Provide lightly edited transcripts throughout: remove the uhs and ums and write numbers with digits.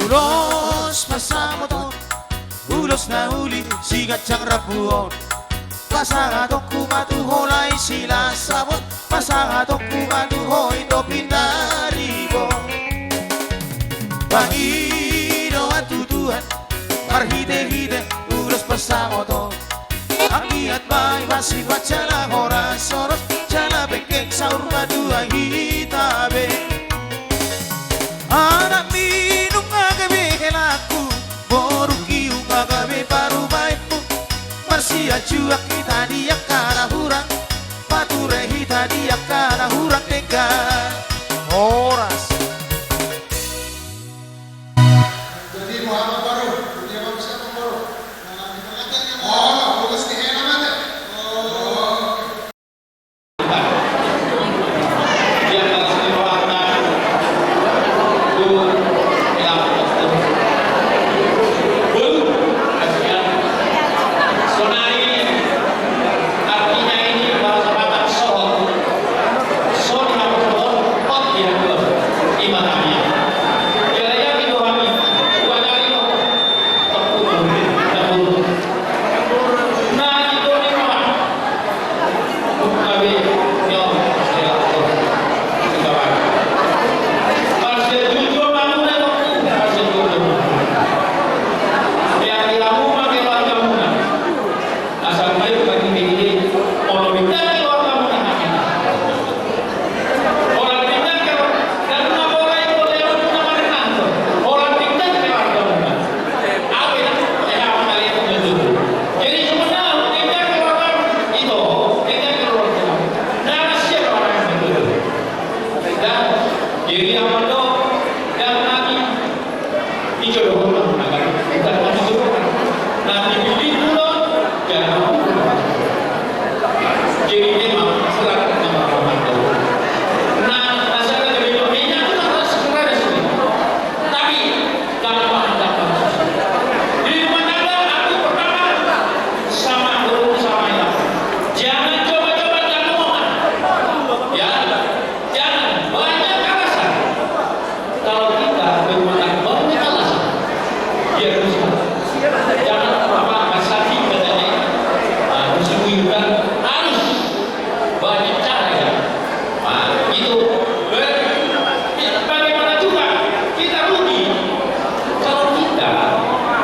Ulos pasamoton, ulos na uli, sigat siyang rapuon. Pasangatong kumatuholay sila sabot, pasangatong kumatuhoy do pinaribo. Panginoon at tutuhan, marhide-hide, ulos pasamoton. Ang iat may masipat siya lang oras-oras, siya na bekek sa urmadua hitabe. Anak minum agabe helaku, boruki agabe parubaimu. Marsia juak kita dia kana hurang, pature kita dia kana hurang tegar. Horas. Jadi Muhammad baru, dia mau bisa baru. Oh, tulis di halaman. dia rusak. Jangan apa masalah katanya. Musim hujan harus banyak cara ya. Itu bagaimana juga kita rugi kalau kita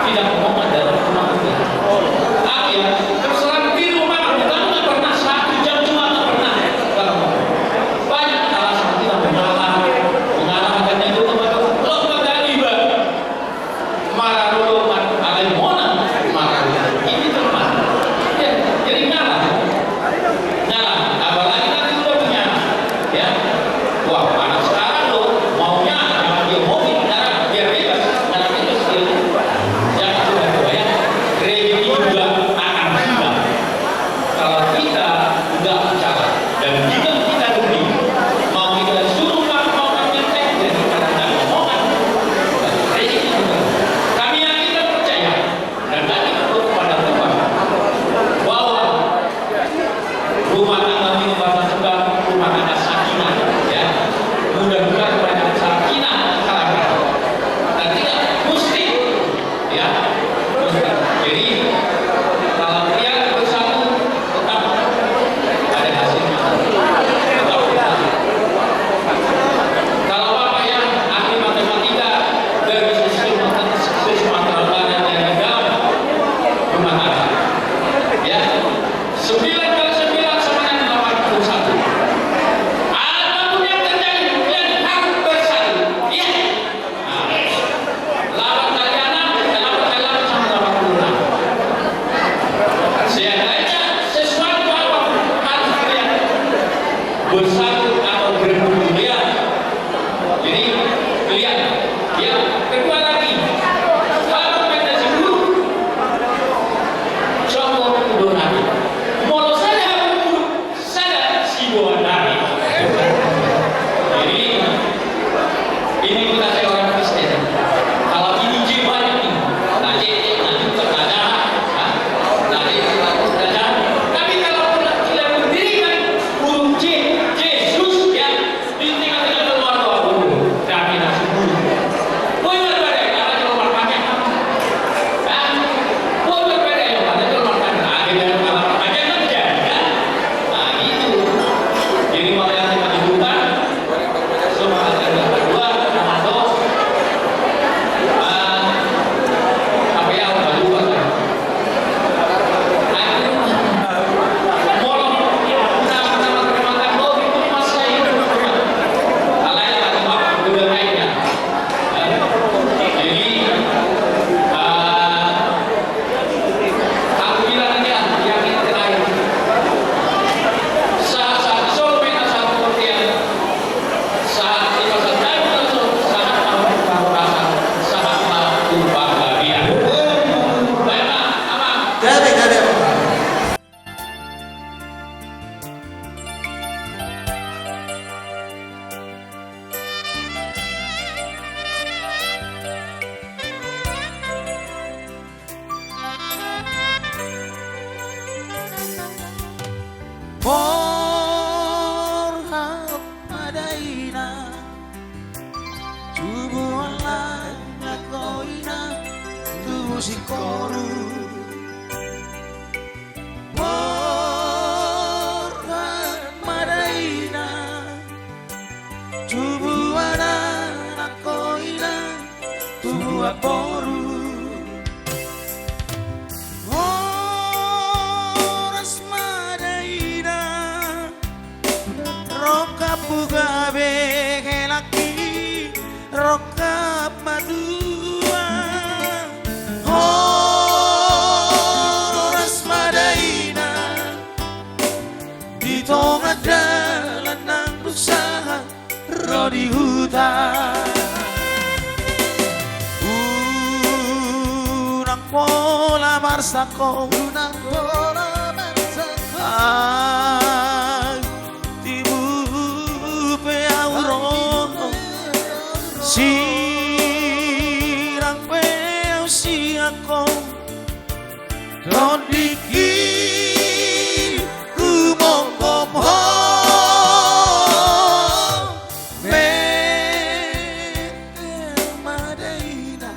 tidak mau dalam rumah kita. Ya, terserah di rumah kita nggak pernah 1 jam cuma nggak pernah. Kalau banyak alasan tidak mengalahkan itu kepada lomba kaliba marah dulu ada mona marah ini teman ya jadi ngalah apalagi nanti udah punya ya wah anak sekarang lo maunya jangan dia mobil jangan biar bebas jangan bebas jangan coba ya rezeki juga akan hilang kalau kita nggak bicara dan jika kita rugi mau kita suruh mau ambil teh dan kita tidak ngomongan rezeki juga kami yang kita percaya dan kami berdoa kepada Tuhan bahwa rumah tangga ini bapak juga rumah tangga sakinah ya mudah-mudahan banyak sakinah kalangan dan tidak mesti ya jadi kalau dia bersatu tetap ada hasilnya tetap bersatu. Kalau bapak yang ahli matematika dari sisi matematika yang di dalam rumah tangga ya 9 kali 9 sama dengan 81 apapun yang terjadi kalian harus bersatu ya lawan kalian sama 86 seandainya sesuatu apapun harus kalian bersatu atau berkemudian jadi kalian ya kedua lagi kalau kita sebelum contoh kedua nabi mau saya si dua nabi jadi ini kita saya orang Kristen kalau ini J banyak nih nanti terkadang nanti terkadang tapi kalau tidak berdirikan huruf J Yesus ya di tengah-tengah keluar doa dulu kami nasi bulu boleh berbeda karena keluar pakai boleh berbeda ya karena keluar pakai akhirnya kalau pakai kerja kan itu jadi kalau yang kita dibuka semua ada kedua atau apa ya udah lupa Jadi. Borhat madaina tubuhanlah nakoina tubuh si koru Borhat madaina tubuhanlah nakoina tubuh koru Bugabe laki rokap madua Horas madaina di tengah jalan nang usaha rodi hutan unang pola marsako unang pola marsako sirang peu si ako don diki kumongkom ho me madaina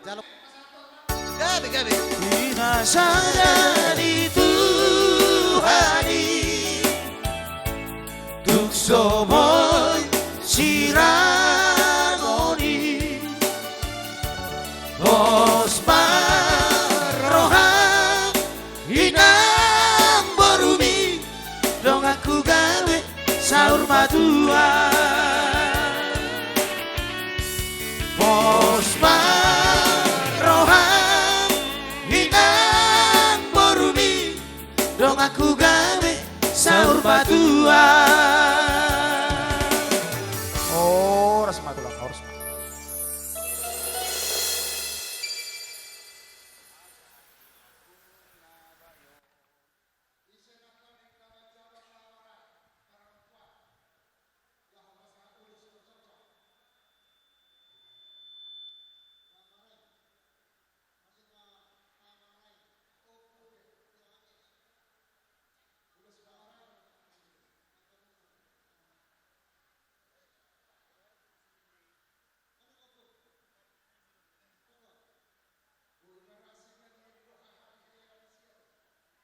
Jaluk. Gabi. Dinasadari Tuhani Tuk somoy siramoni Os parohan Inang borumi Dong aku gawe sahur madua Os parohan Inang borumi Dong aku gawe sahur madua